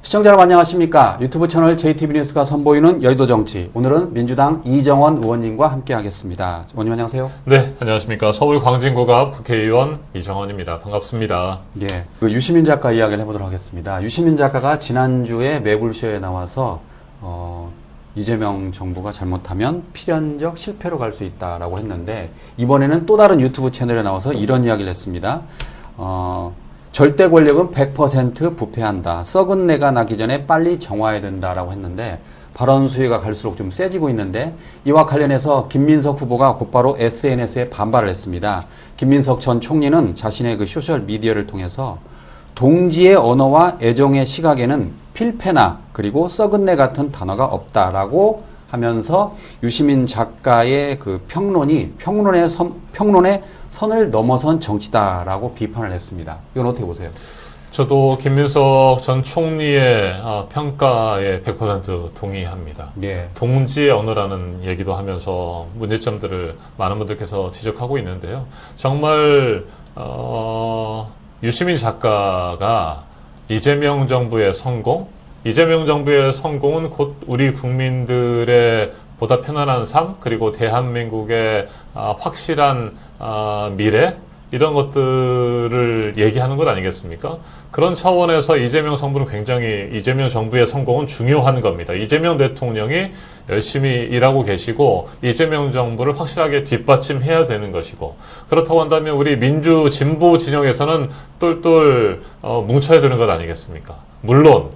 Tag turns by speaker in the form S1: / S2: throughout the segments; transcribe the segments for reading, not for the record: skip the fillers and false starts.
S1: 시청자 여러분 안녕하십니까? 유튜브 채널 JTB 뉴스가 선보이는 여의도 정치. 오늘은 민주당 이정원 의원님과 함께 하겠습니다. 의원님 안녕하세요.
S2: 네, 안녕하십니까. 서울 광진구갑 국회의원 이정원입니다. 반갑습니다.
S1: 예, 유시민 작가 이야기를 해보도록 하겠습니다. 유시민 작가가 지난주에 매불쇼에 나와서 이재명 정부가 잘못하면 필연적 실패로 갈 수 있다라고 했는데 이번에는 또 다른 유튜브 채널에 나와서 이런 이야기를 했습니다. 절대 권력은 100% 부패한다. 썩은 내가 나기 전에 빨리 정화해야 된다라고 했는데 발언 수위가 갈수록 좀 세지고 있는데 이와 관련해서 김민석 후보가 곧바로 SNS에 반발을 했습니다. 김민석 전 총리는 자신의 그 소셜 미디어를 통해서 동지의 언어와 애정의 시각에는 필패나 그리고 썩은 내 같은 단어가 없다라고 하면서 유시민 작가의 그 평론의 선을 넘어선 정치다라고 비판을 했습니다. 이건 어떻게 보세요?
S2: 저도 김민석 전 총리의 평가에 100% 동의합니다.
S1: 네.
S2: 동지의 언어라는 얘기도 하면서 문제점들을 많은 분들께서 지적하고 있는데요. 정말 유시민 작가가 이재명 정부의 성공은 곧 우리 국민들의 보다 편안한 삶, 그리고 대한민국의 확실한 미래, 이런 것들을 얘기하는 것 아니겠습니까? 그런 차원에서 이재명 정부의 성공은 중요한 겁니다. 이재명 대통령이 열심히 일하고 계시고 이재명 정부를 확실하게 뒷받침해야 되는 것이고, 그렇다고 한다면 우리 민주 진보 진영에서는 똘똘 뭉쳐야 되는 것 아니겠습니까? 물론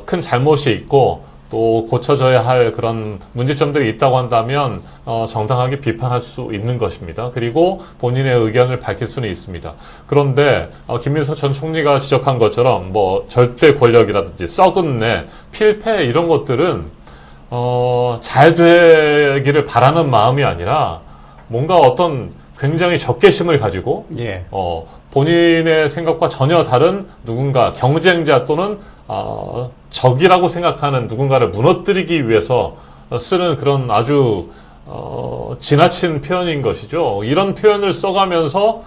S2: 큰 잘못이 있고 또 고쳐져야 할 그런 문제점들이 있다고 한다면 정당하게 비판할 수 있는 것입니다. 그리고 본인의 의견을 밝힐 수는 있습니다. 그런데 김민석 전 총리가 지적한 것처럼 뭐 절대 권력이라든지 썩은 내, 필패 이런 것들은 잘 되기를 바라는 마음이 아니라 뭔가 어떤 굉장히 적개심을 가지고
S1: 예.
S2: 본인의 생각과 전혀 다른 누군가 경쟁자 또는 적이라고 생각하는 누군가를 무너뜨리기 위해서 쓰는 그런 아주 지나친 표현인 것이죠. 이런 표현을 써가면서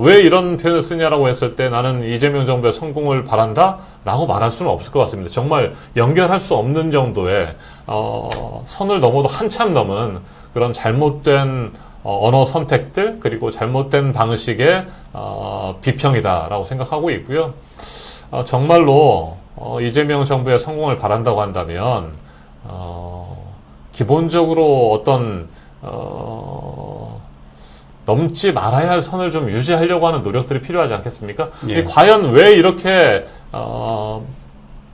S2: 왜 이런 표현을 쓰냐라고 했을 때 나는 이재명 정부의 성공을 바란다? 라고 말할 수는 없을 것 같습니다. 정말 연결할 수 없는 정도의 선을 넘어도 한참 넘은 그런 잘못된 언어 선택들, 그리고 잘못된 방식의 비평이다라고 생각하고 있고요. 정말로 이재명 정부의 성공을 바란다고 한다면 기본적으로 어떤 넘지 말아야 할 선을 좀 유지하려고 하는 노력들이 필요하지 않겠습니까?
S1: 예.
S2: 과연 왜 이렇게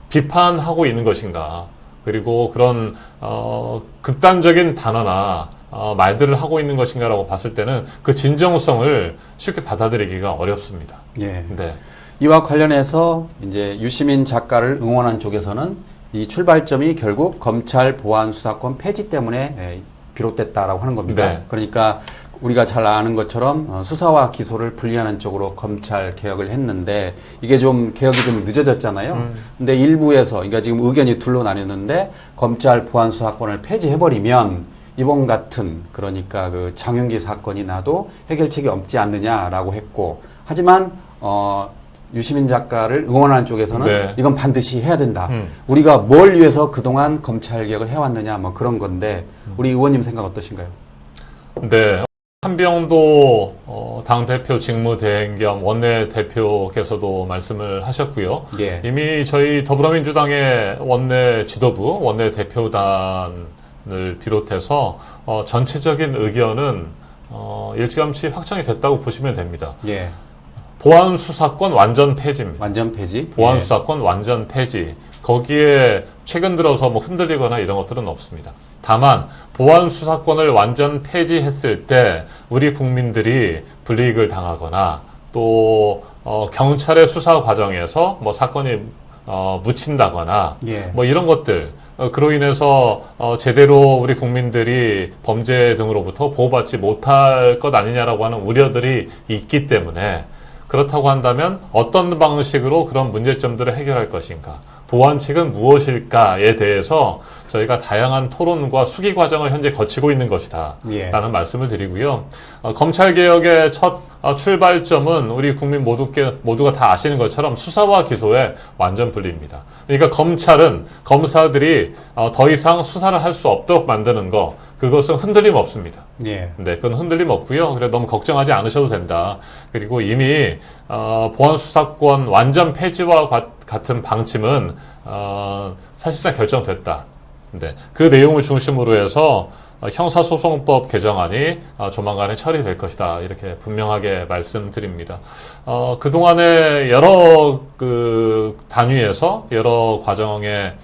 S2: 비판하고 있는 것인가? 그리고 그런 극단적인 단어나 말들을 하고 있는 것인가라고 봤을 때는 그 진정성을 쉽게 받아들이기가 어렵습니다.
S1: 예.
S2: 네.
S1: 이와 관련해서 이제 유시민 작가를 응원한 쪽에서는 이 출발점이 결국 검찰 보안 수사권 폐지 때문에 비롯됐다라고 하는 겁니다.
S2: 네.
S1: 그러니까 우리가 잘 아는 것처럼 수사와 기소를 분리하는 쪽으로 검찰 개혁을 했는데 이게 좀 개혁이 좀 늦어졌잖아요. 근데 일부에서 그러니까 지금 의견이 둘로 나뉘었는데 검찰 보안 수사권을 폐지해버리면 이번 같은 그러니까 그 장윤기 사건이 나도 해결책이 없지 않느냐라고 했고, 하지만 유시민 작가를 응원하는 쪽에서는
S2: 네.
S1: 이건 반드시 해야 된다. 우리가 뭘 위해서 그동안 검찰 개혁을 해왔느냐 뭐 그런 건데 우리 의원님 생각 어떠신가요?
S2: 네. 한병도 당대표 직무대행 겸 원내대표께서도 말씀을 하셨고요.
S1: 예.
S2: 이미 저희 더불어민주당의 원내 지도부, 원내대표단을 비롯해서 전체적인 의견은 일찌감치 확정이 됐다고 보시면 됩니다.
S1: 예.
S2: 보안 수사권 완전 폐지입니다.
S1: 완전 폐지?
S2: 보안
S1: 예.
S2: 수사권 완전 폐지. 거기에 최근 들어서 뭐 흔들리거나 이런 것들은 없습니다. 다만 보안 수사권을 완전 폐지했을 때 우리 국민들이 불이익을 당하거나 또 경찰의 수사 과정에서 뭐 사건이 묻힌다거나
S1: 예.
S2: 뭐 이런 것들, 그로 인해서 제대로 우리 국민들이 범죄 등으로부터 보호받지 못할 것 아니냐라고 하는 우려들이 있기 때문에, 그렇다고 한다면 어떤 방식으로 그런 문제점들을 해결할 것인가, 보완책은 무엇일까에 대해서 저희가 다양한 토론과 수기 과정을 현재 거치고 있는 것이다.
S1: 예.
S2: 라는 말씀을 드리고요. 검찰개혁의 첫 출발점은 우리 국민 모두가 다 아시는 것처럼 수사와 기소의 완전 분리입니다. 그러니까 검찰은 검사들이 더 이상 수사를 할 수 없도록 만드는 거, 그것은 흔들림 없습니다.
S1: 예.
S2: 네, 그건 흔들림 없고요. 그래 너무 걱정하지 않으셔도 된다. 그리고 이미 보안수사권 완전 폐지와 같은 방침은 사실상 결정됐다. 네, 그 내용을 중심으로 해서 형사소송법 개정안이 조만간에 처리될 것이다. 이렇게 분명하게 말씀드립니다. 그동안에 여러 단위에서 여러 과정의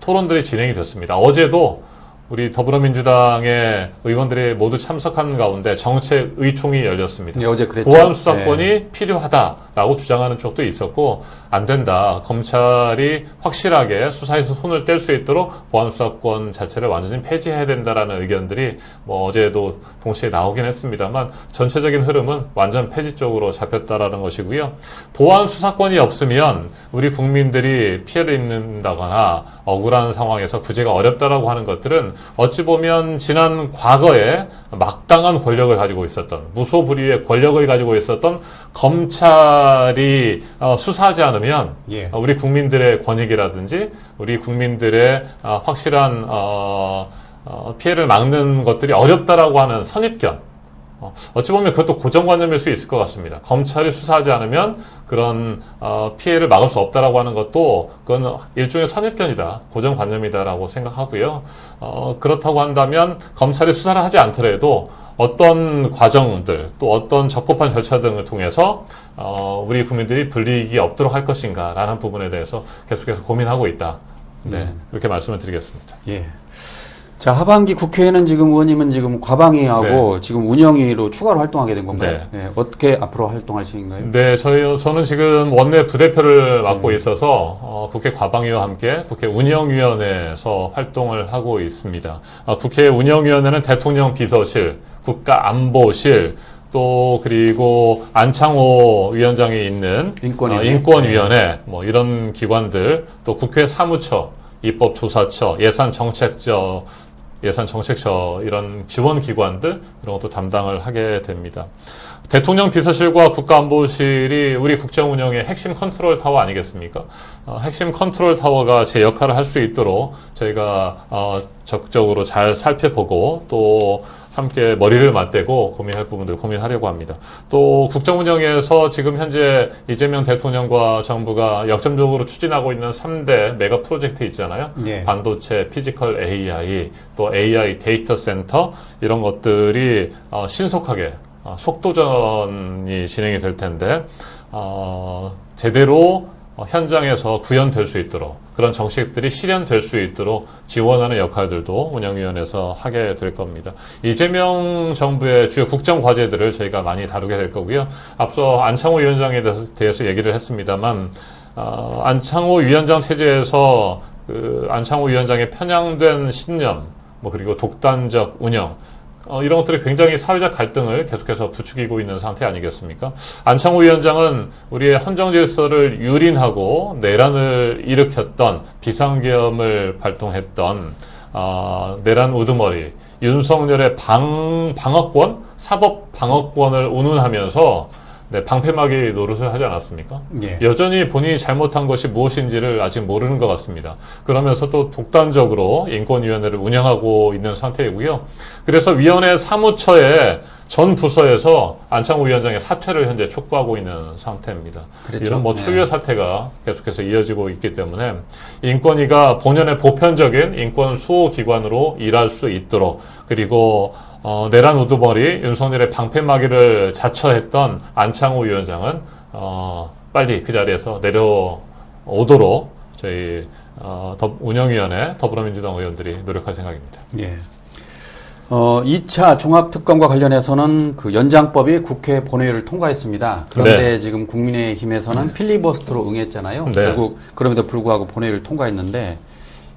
S2: 토론들이 진행이 됐습니다. 어제도 우리 더불어민주당의 의원들이 모두 참석한 가운데 정책의총이 열렸습니다.
S1: 네, 어제 그랬죠.
S2: 보안수사권이 필요하다라고 주장하는 쪽도 있었고, 안 된다. 검찰이 확실하게 수사에서 손을 뗄 수 있도록 보안수사권 자체를 완전히 폐지해야 된다라는 의견들이 어제도 동시에 나오긴 했습니다만, 전체적인 흐름은 완전 폐지 쪽으로 잡혔다라는 것이고요. 보안수사권이 없으면 우리 국민들이 피해를 입는다거나 억울한 상황에서 구제가 어렵다라고 하는 것들은 어찌 보면 지난 과거에 막강한 권력을 가지고 있었던, 무소불위의 권력을 가지고 있었던 검찰이 수사하지 않으면
S1: 예.
S2: 우리 국민들의 권익이라든지 우리 국민들의 확실한 피해를 막는 것들이 어렵다라고 하는 선입견, 어찌 보면 그것도 고정관념일 수 있을 것 같습니다. 검찰이 수사하지 않으면 그런 피해를 막을 수 없다라고 하는 것도 그건 일종의 선입견이다, 고정관념이다라고 생각하고요. 그렇다고 한다면 검찰이 수사를 하지 않더라도 어떤 과정들, 또 어떤 적법한 절차 등을 통해서 우리 국민들이 불이익이 없도록 할 것인가라는 부분에 대해서 계속해서 고민하고 있다. 네, 그렇게 말씀을 드리겠습니다.
S1: 예. 자, 하반기 국회에는 지금 의원님은 지금 과방위하고 지금 운영위로 추가로 활동하게 된 건가요?
S2: 네.
S1: 어떻게 앞으로 활동하시는가요?
S2: 네, 저는 지금 원내 부대표를 맡고 있어서 국회 과방위와 함께 국회 운영위원회에서 활동을 하고 있습니다. 국회 운영위원회는 대통령 비서실, 국가안보실, 또 그리고 안창호 위원장이 있는 인권위원회, 이런 기관들, 또 국회 사무처, 입법조사처, 예산정책처 이런 지원기관들, 이런 것도 담당을 하게 됩니다. 대통령 비서실과 국가안보실이 우리 국정 운영의 핵심 컨트롤 타워 아니겠습니까? 핵심 컨트롤 타워가 제 역할을 할 수 있도록 저희가 적극적으로 잘 살펴보고 또 함께 머리를 맞대고 고민할 부분들 고민하려고 합니다. 또 국정 운영에서 지금 현재 이재명 대통령과 정부가 역점적으로 추진하고 있는 3대 메가 프로젝트 있잖아요.
S1: 네.
S2: 반도체, 피지컬 AI, 또 AI 데이터 센터, 이런 것들이 신속하게 속도전이 진행이 될 텐데 제대로 현장에서 구현될 수 있도록, 그런 정책들이 실현될 수 있도록 지원하는 역할들도 운영위원회에서 하게 될 겁니다. 이재명 정부의 주요 국정 과제들을 저희가 많이 다루게 될 거고요. 앞서 안창호 위원장에 대해서 얘기를 했습니다만, 안창호 위원장 체제에서 안창호 위원장의 편향된 신념, 그리고 독단적 운영, 이런 것들이 굉장히 사회적 갈등을 계속해서 부추기고 있는 상태 아니겠습니까? 안창호 위원장은 우리의 헌정 질서를 유린하고 내란을 일으켰던, 비상계엄을 발동했던 내란 우두머리 윤석열의 방어권, 사법 방어권을 운운하면서 방패막이 노릇을 하지 않았습니까?
S1: 예.
S2: 여전히 본인이 잘못한 것이 무엇인지를 아직 모르는 것 같습니다. 그러면서 또 독단적으로 인권위원회를 운영하고 있는 상태이고요. 그래서 위원회 사무처의 전 부서에서 안창호 위원장의 사퇴를 현재 촉구하고 있는 상태입니다.
S1: 그렇죠.
S2: 이런 초유의 사태가 계속해서 이어지고 있기 때문에 인권위가 본연의 보편적인 인권 수호 기관으로 일할 수 있도록, 그리고 내란 우두머리 윤석열의 방패막이를 자처했던 안창호 위원장은 빨리 그 자리에서 내려오도록 저희 운영위원회 더불어민주당 의원들이 노력할 생각입니다.
S1: 예. 2차 종합특검과 관련해서는 그 연장법이 국회 본회의를 통과했습니다. 그런데 지금 국민의힘에서는 필리버스터로 응했잖아요. 결국 그럼에도 불구하고 본회의를 통과했는데,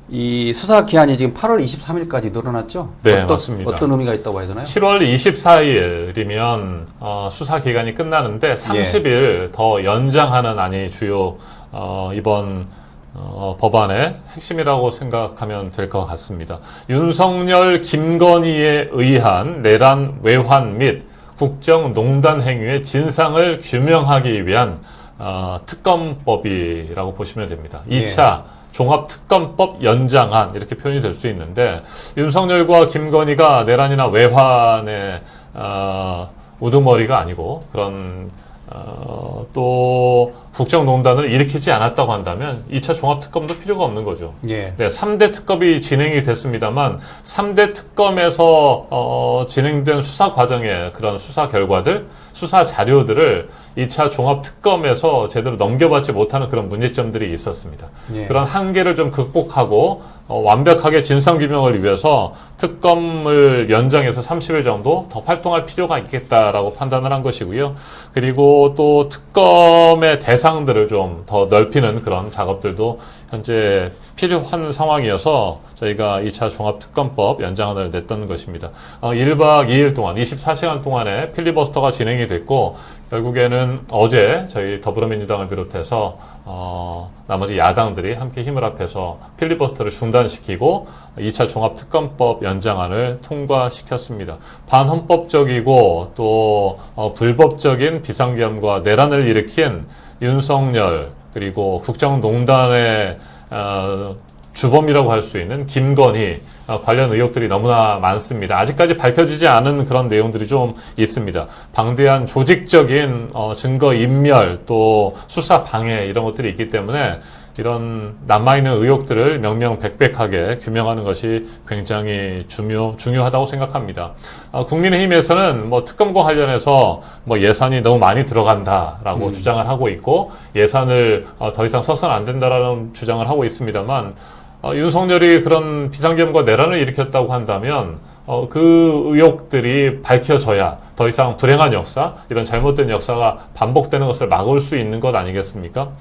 S1: 이 수사 기한이 지금 8월 23일까지 늘어났죠?
S2: 네, 맞습니다.
S1: 어떤 의미가 있다고 해야 되나요?
S2: 7월 24일이면 수사 기간이 끝나는데 30일 더 연장하는 안이 주요 이번 법안의 핵심이라고 생각하면 될 것 같습니다. 윤석열, 김건희에 의한 내란 외환 및 국정농단 행위의 진상을 규명하기 위한 특검법이라고 보시면 됩니다. 2차 종합특검법 연장안 이렇게 표현이 될 수 있는데 윤석열과 김건희가 내란이나 외환의 우두머리가 아니고 그런 또 국정농단을 일으키지 않았다고 한다면 2차 종합특검도 필요가 없는 거죠.
S1: 예.
S2: 네, 3대 특검이 진행이 됐습니다만 3대 특검에서 진행된 수사 과정의 그런 수사 결과들, 수사 자료들을 2차 종합특검에서 제대로 넘겨받지 못하는 그런 문제점들이 있었습니다.
S1: 예.
S2: 그런 한계를 좀 극복하고 완벽하게 진상규명을 위해서 특검을 연장해서 30일 정도 더 활동할 필요가 있겠다라고 판단을 한 것이고요. 그리고 또 특검의 대상들을 좀 더 넓히는 그런 작업들도 현재 필요한 상황이어서 저희가 2차 종합특검법 연장안을 냈던 것입니다. 1박 2일 동안 24시간 동안에 필리버스터가 진행이 됐고 결국에는 어제 저희 더불어민주당을 비롯해서 나머지 야당들이 함께 힘을 합해서 필리버스터를 중단시키고 2차 종합특검법 연장안을 통과시켰습니다. 반헌법적이고 또 불법적인 비상계엄과 내란을 일으킨 윤석열 그리고 국정농단의 주범이라고 할 수 있는 김건희 관련 의혹들이 너무나 많습니다. 아직까지 밝혀지지 않은 그런 내용들이 좀 있습니다. 방대한 조직적인 증거 인멸 또 수사 방해 이런 것들이 있기 때문에 이런 남아있는 의혹들을 명명백백하게 규명하는 것이 굉장히 중요하다고 생각합니다. 국민의힘에서는 뭐 특검과 관련해서 뭐 예산이 너무 많이 들어간다라고 주장을 하고 있고 예산을 더 이상 써서는 안 된다라는 주장을 하고 있습니다만 윤석열이 그런 비상계엄과 내란을 일으켰다고 한다면 그 의혹들이 밝혀져야 더 이상 불행한 역사, 이런 잘못된 역사가 반복되는 것을 막을 수 있는 것 아니겠습니까?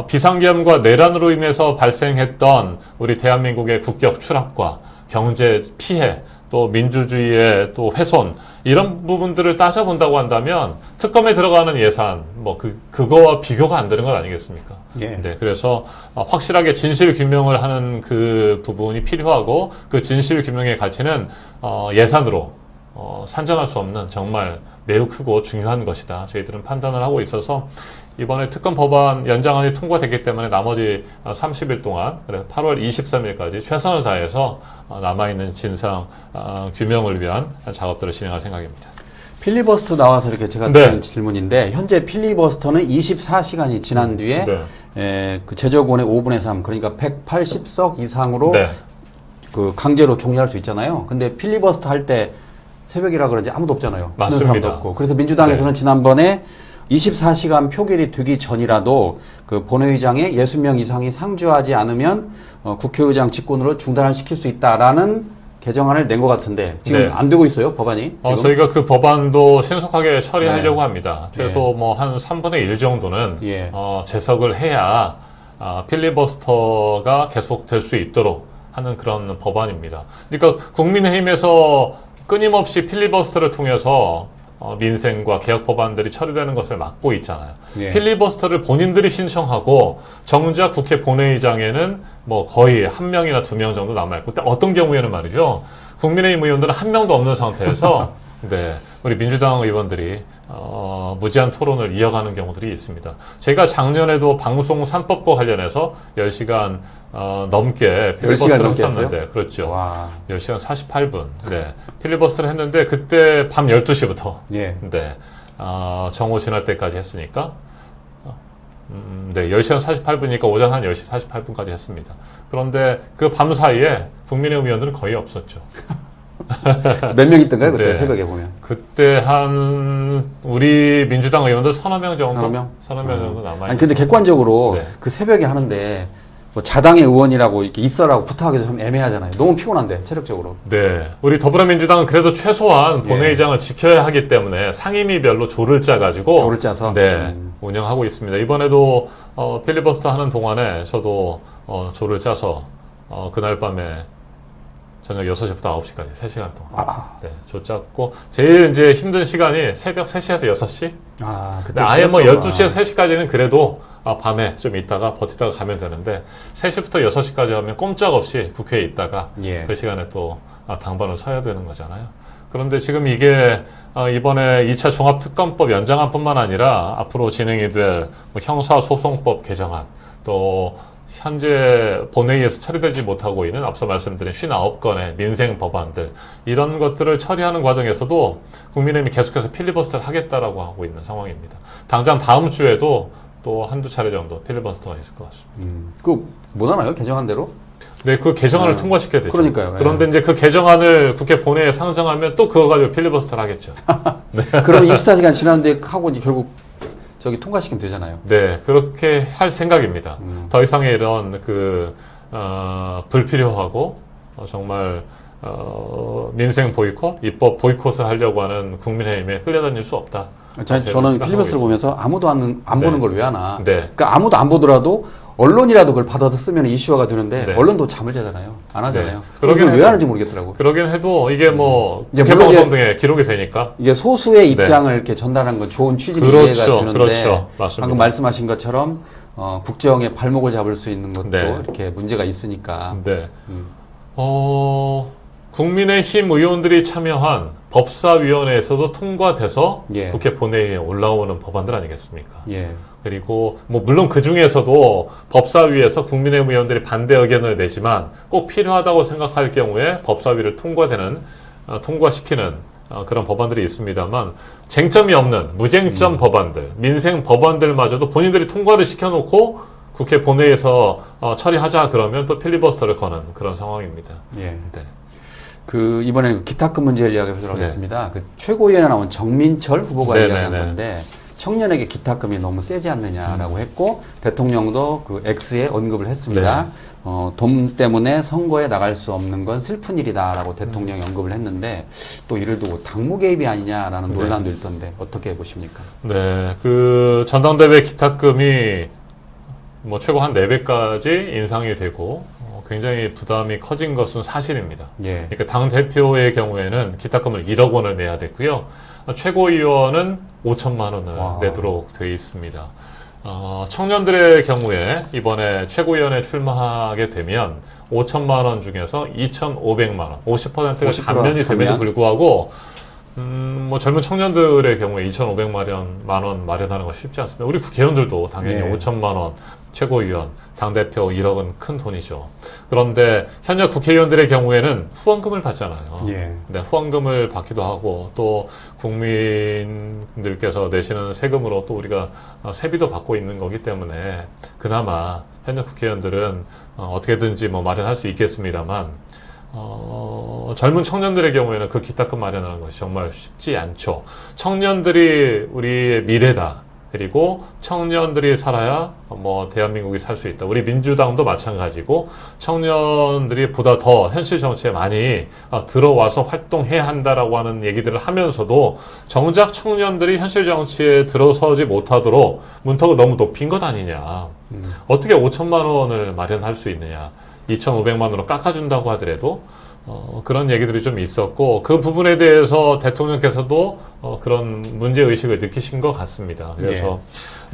S2: 비상계엄과 내란으로 인해서 발생했던 우리 대한민국의 국격 추락과 경제 피해, 또 민주주의의 또 훼손 이런 부분들을 따져본다고 한다면 특검에 들어가는 예산 뭐 그거와 비교가 안 되는 것 아니겠습니까?
S1: 예.
S2: 네, 그래서 확실하게 진실 규명을 하는 그 부분이 필요하고 그 진실 규명의 가치는 예산으로 산정할 수 없는 정말 매우 크고 중요한 것이다. 저희들은 판단을 하고 있어서 이번에 특검 법안 연장안이 통과됐기 때문에 나머지 30일 동안, 그래서 8월 23일까지 최선을 다해서 남아있는 진상 규명을 위한 작업들을 진행할 생각입니다.
S1: 필리버스터 나와서 이렇게 제가 드린 질문인데 현재 필리버스터는 24시간이 지난 뒤에 그 제적원의 5분의 3 그러니까 180석 이상으로 그 강제로 종료할 수 있잖아요. 근데 필리버스터 할 때 새벽이라 그런지 아무도 없잖아요.
S2: 맞습니다.
S1: 없고. 그래서 민주당에서는 지난번에 24시간 표결이 되기 전이라도 그 본회의장에 60명 이상이 상주하지 않으면 국회의장 직권으로 중단을 시킬 수 있다라는 개정안을 낸 것 같은데 지금 안 되고 있어요, 법안이? 지금?
S2: 저희가 그 법안도 신속하게 처리하려고 합니다. 최소 뭐 한 3분의 1 정도는 제석을 해야 필리버스터가 계속될 수 있도록 하는 그런 법안입니다. 그러니까 국민의힘에서 끊임없이 필리버스터를 통해서 민생과 개혁 법안들이 처리되는 것을 막고 있잖아요. 필리버스터를 본인들이 신청하고 정작 국회 본회의장에는 뭐 거의 1명이나 2명 정도 남아있고 어떤 경우에는 말이죠. 국민의힘 의원들은 1명도 없는 상태에서 우리 민주당 의원들이 무제한 토론을 이어가는 경우들이 있습니다. 제가 작년에도 방송 3법과 관련해서 10시간 넘게 필리버스터를 했었는데 그렇죠. 와. 10시간 48분 필리버스터를 했는데 그때 밤 12시부터 정오 지날 때까지 했으니까 10시간 48분이니까 오전 한 10시 48분까지 했습니다. 그런데 그 밤 사이에 국민의힘 의원들은 거의 없었죠.
S1: 몇 명 있던가요? 그때 새벽에 보면.
S2: 그때 한 우리 민주당 의원들 서너 명 정도? 서너 명 정도 남아있어요.
S1: 아니 근데 객관적으로 그 새벽에 하는데 뭐 자당의 의원이라고 이렇게 있어라고 부탁하기 좀 애매하잖아요. 너무 피곤한데 체력적으로.
S2: 우리 더불어민주당은 그래도 최소한 본회의장을 지켜야 하기 때문에 상임위별로 조를 짜가지고
S1: 조를 짜서
S2: 운영하고 있습니다. 이번에도 필리버스터 하는 동안에 저도 조를 짜서 그날 밤에 저녁 6시부터 9시까지 3시간 동안. 네, 줬잡고 제일 이제 힘든 시간이 새벽 3시에서 6시?
S1: 그때
S2: 아예 뭐
S1: 쉬었죠.
S2: 12시에서 3시까지는 그래도 밤에 좀 있다가 버티다가 가면 되는데 3시부터 6시까지 하면 꼼짝없이 국회에 있다가
S1: 예.
S2: 그 시간에 또 당번을 서야 되는 거잖아요. 그런데 지금 이게 이번에 2차 종합특검법 연장안뿐만 아니라 앞으로 진행이 될 뭐 형사소송법 개정안, 또 현재 본회의에서 처리되지 못하고 있는 앞서 말씀드린 59건의 민생 법안들, 이런 것들을 처리하는 과정에서도 국민의힘이 계속해서 필리버스터를 하겠다라고 하고 있는 상황입니다. 당장 다음 주에도 또 한두 차례 정도 필리버스터가 있을 것 같습니다.
S1: 그거 못 하나요? 개정한 대로?
S2: 네, 그 개정안을 통과시켜야 되죠.
S1: 그러니까요.
S2: 그런데 이제 그 개정안을 국회 본회의에 상정하면 또 그거 가지고 필리버스터를 하겠죠.
S1: 그럼 24시간 지났는데 하고 이제 결국 저기 통과시키면 되잖아요.
S2: 네, 그렇게 할 생각입니다. 더 이상의 이런 불필요하고 정말 민생 보이콧, 입법 보이콧을 하려고 하는 국민의힘에 끌려다닐 수 없다.
S1: 저는 필리버스를 보면서 아무도 안 보는 걸 왜 하나.
S2: 네.
S1: 그러니까 아무도 안 보더라도 언론이라도 그걸 받아서 쓰면 이슈화가 되는데
S2: 네.
S1: 언론도 잠을 자잖아요. 안 하잖아요.
S2: 네.
S1: 그러긴 왜 하는지 모르겠더라고요.
S2: 그러긴 해도 이게 뭐
S1: 이제
S2: 국회
S1: 물론
S2: 방송 등에 기록이 되니까.
S1: 이게 소수의 입장을 이렇게 전달하는 건 좋은 취지는
S2: 그렇죠.
S1: 이해가 되는데
S2: 그렇죠. 맞습니다.
S1: 방금 말씀하신 것처럼 국정의 발목을 잡을 수 있는 것도
S2: 네.
S1: 이렇게 문제가 있으니까.
S2: 네. 국민의힘 의원들이 참여한 법사위원회에서도 통과돼서
S1: 예.
S2: 국회 본회의에 올라오는 법안들 아니겠습니까?
S1: 예.
S2: 그리고 뭐 물론 그 중에서도 법사위에서 국민의힘 의원들이 반대 의견을 내지만 꼭 필요하다고 생각할 경우에 법사위를 통과시키는 그런 법안들이 있습니다만 쟁점이 없는 무쟁점 법안들, 민생 법안들마저도 본인들이 통과를 시켜놓고 국회 본회의에서 처리하자 그러면 또 필리버스터를 거는 그런 상황입니다.
S1: 예.
S2: 네.
S1: 이번에는 기타금 문제를 이야기하도록
S2: 네.
S1: 하겠습니다. 최고위원회 나온 정민철 후보가
S2: 네,
S1: 이야기한
S2: 네, 네.
S1: 건데 청년에게 기타금이 너무 세지 않느냐라고 했고 대통령도 그 X에 언급을 했습니다. 돈 때문에 선거에 나갈 수 없는 건 슬픈 일이다라고 대통령이 언급을 했는데 또 이를 두고 당무 개입이 아니냐라는 논란도 있던데 어떻게 보십니까?
S2: 네, 그 전당대회 기타금이 뭐 최고 한 4배까지 인상이 되고 굉장히 부담이 커진 것은 사실입니다.
S1: 예.
S2: 그러니까 당 대표의 경우에는 기타금을 1억 원을 내야 됐고요. 최고위원은 5천만 원을
S1: 와.
S2: 내도록 되어 있습니다. 청년들의 경우에 이번에 최고위원에 출마하게 되면 5천만 원 중에서 2,500만 원, 50%가
S1: 50%
S2: 감면이 됨에도
S1: 감면?
S2: 불구하고 뭐 젊은 청년들의 경우에 2,500만 원 마련하는 건 쉽지 않습니다. 우리 국회의원들도 당연히
S1: 네.
S2: 5천만 원, 최고위원, 당대표 1억은 큰 돈이죠. 그런데 현역 국회의원들의 경우에는 후원금을 받잖아요.
S1: 예.
S2: 네, 후원금을 받기도 하고 또 국민들께서 내시는 세금으로 또 우리가 세비도 받고 있는 거기 때문에 그나마 현역 국회의원들은 어떻게든지 뭐 마련할 수 있겠습니다만 젊은 청년들의 경우에는 그 기타금 마련하는 것이 정말 쉽지 않죠. 청년들이 우리의 미래다. 그리고 청년들이 살아야 뭐 대한민국이 살 수 있다. 우리 민주당도 마찬가지고 청년들이 보다 더 현실 정치에 많이 들어와서 활동해야 한다라고 하는 얘기들을 하면서도 정작 청년들이 현실 정치에 들어서지 못하도록 문턱을 너무 높인 것 아니냐. 어떻게 5천만 원을 마련할 수 있느냐. 2,500만 원으로 깎아준다고 하더라도 그런 얘기들이 좀 있었고 그 부분에 대해서 대통령께서도 그런 문제의식을 느끼신 것 같습니다. 그래서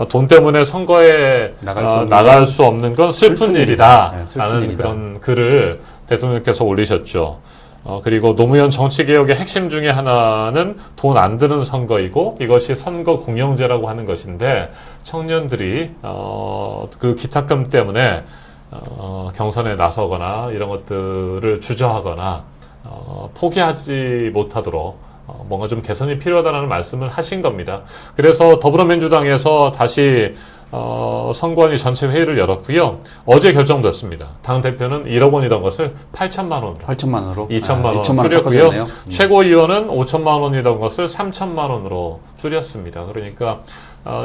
S2: 돈 때문에 선거에 나갈 수 없는 건 슬픈 일이다.
S1: 네, 슬픈
S2: 라는
S1: 일이다.
S2: 그런 글을 대통령께서 올리셨죠. 그리고 노무현 정치개혁의 핵심 중에 하나는 돈 안 드는 선거이고 이것이 선거 공영제라고 하는 것인데 청년들이 그 기타금 때문에 경선에 나서거나 이런 것들을 주저하거나 포기하지 못하도록 뭔가 좀 개선이 필요하다는 말씀을 하신 겁니다. 그래서 더불어민주당에서 다시 선관위 전체 회의를 열었고요. 어제 결정됐습니다. 당 대표는 1억 원이던 것을 8천만 원으로
S1: 8천만 원으로
S2: 2천만 원
S1: 2천만 원
S2: 줄였고요.
S1: 깎아줬네요.
S2: 최고위원은 5천만 원이던 것을 3천만 원으로 줄였습니다. 그러니까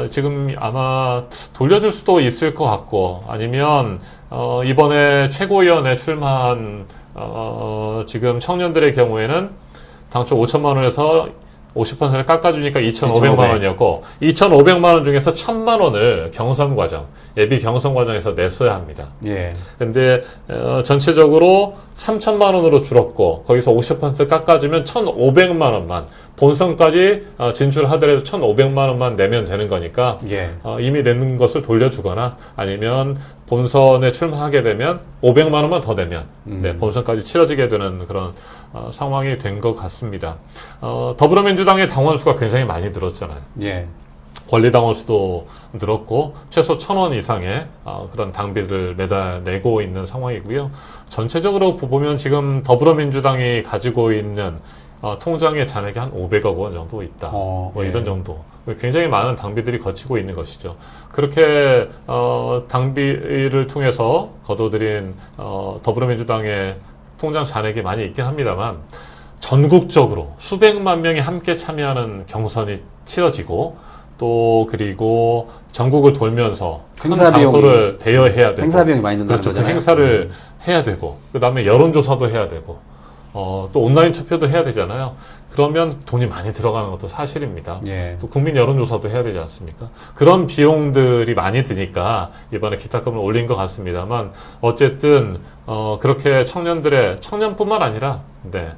S2: 지금 아마 돌려줄 수도 있을 것 같고 아니면 이번에 최고위원에 출마한 지금 청년들의 경우에는 당초 5천만 원에서 50%를 깎아주니까 2,500만
S1: 2,500.
S2: 원이었고 2,500만 원 중에서 1,000만 원을 경선 과정, 예비 경선 과정에서 냈어야 합니다.
S1: 예.
S2: 근데 전체적으로 3천만 원으로 줄었고 거기서 50% 깎아주면 1,500만 원만 본선까지 진출하더라도 1,500만 원만 내면 되는 거니까
S1: 예.
S2: 이미 낸 것을 돌려주거나 아니면 본선에 출마하게 되면 500만 원만 더 내면 네, 본선까지 치러지게 되는 그런 상황이 된 것 같습니다. 더불어민주당의 당원수가 굉장히 많이 늘었잖아요.
S1: 예.
S2: 권리당원 수도 늘었고 최소 1,000원 이상의 그런 당비를 매달 내고 있는 상황이고요. 전체적으로 보면 지금 더불어민주당이 가지고 있는 통장의 잔액이 한 500억 원 정도 있다. 뭐
S1: 예.
S2: 이런 정도. 굉장히 많은 당비들이 거치고 있는 것이죠. 그렇게 당비를 통해서 거둬들인 더불어민주당의 통장 잔액이 많이 있긴 합니다만 전국적으로 수백만 명이 함께 참여하는 경선이 치러지고 또 그리고 전국을 돌면서 큰 장소를 대여해야 되고
S1: 행사 비용이 많이 든다는
S2: 그렇죠. 그
S1: 거잖아요.
S2: 행사를 해야 되고 그 다음에 여론조사도 해야 되고 또 온라인 투표도 해야 되잖아요. 그러면 돈이 많이 들어가는 것도 사실입니다.
S1: 예.
S2: 또 국민 여론조사도 해야 되지 않습니까? 그런 비용들이 많이 드니까 이번에 기타금을 올린 것 같습니다만 어쨌든 그렇게 청년뿐만 아니라 네,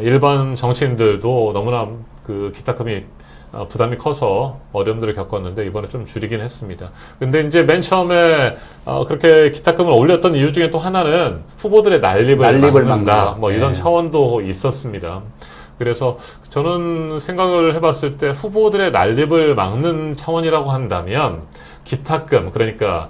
S2: 일반 정치인들도 너무나 그 기타금이 부담이 커서 어려움들을 겪었는데 이번에 좀 줄이긴 했습니다. 근데 이제 맨 처음에 그렇게 기타금을 올렸던 이유 중에 또 하나는 후보들의 난립을 막는다. 뭐 이런
S1: 네.
S2: 차원도 있었습니다. 그래서 저는 생각을 해봤을 때 후보들의 난립을 막는 차원이라고 한다면 기타금, 그러니까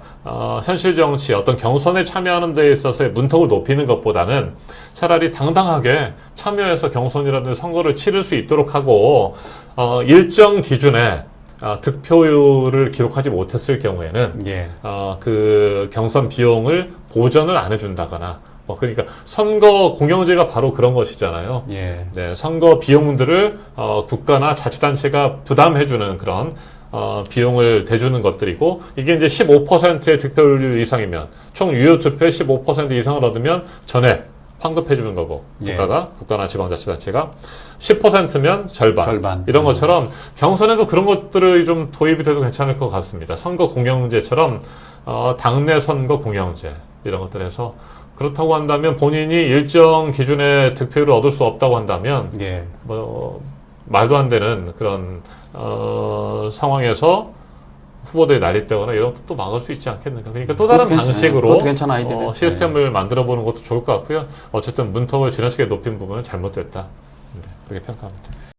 S2: 현실 정치 어떤 경선에 참여하는 데 있어서의 문턱을 높이는 것보다는 차라리 당당하게 참여해서 경선이라든지 선거를 치를 수 있도록 하고 일정 기준에 득표율을 기록하지 못했을 경우에는
S1: 예.
S2: 그 경선 비용을 보전을 안 해준다거나 그러니까 선거 공영제가 바로 그런 것이잖아요.
S1: 예.
S2: 네, 선거 비용들을 국가나 자치단체가 부담해주는 그런 비용을 대주는 것들이고 이게 이제 15%의 득표율 이상이면 총 유효 투표의 15% 이상을 얻으면 전액 환급해 주는 거고
S1: 예.
S2: 국가나 지방자치단체가 10%면 절반 이런
S1: 음.
S2: 것처럼 경선에도 그런 것들이 좀 도입이 돼도 괜찮을 것 같습니다. 선거 공영제처럼 당내 선거 공영제 이런 것들에서 그렇다고 한다면 본인이 일정 기준의 득표율을 얻을 수 없다고 한다면
S1: 예.
S2: 뭐 말도 안 되는 그런 상황에서 후보들이 난립되거나 이런 것도 막을 수 있지 않겠는가. 그러니까 또 다른 방식으로
S1: 그것도 괜찮은 아이디어네.
S2: 시스템을 만들어 보는 것도 좋을 것 같고요. 어쨌든 문턱을 지나치게 높인 부분은 잘못됐다. 네, 그렇게 평가합니다.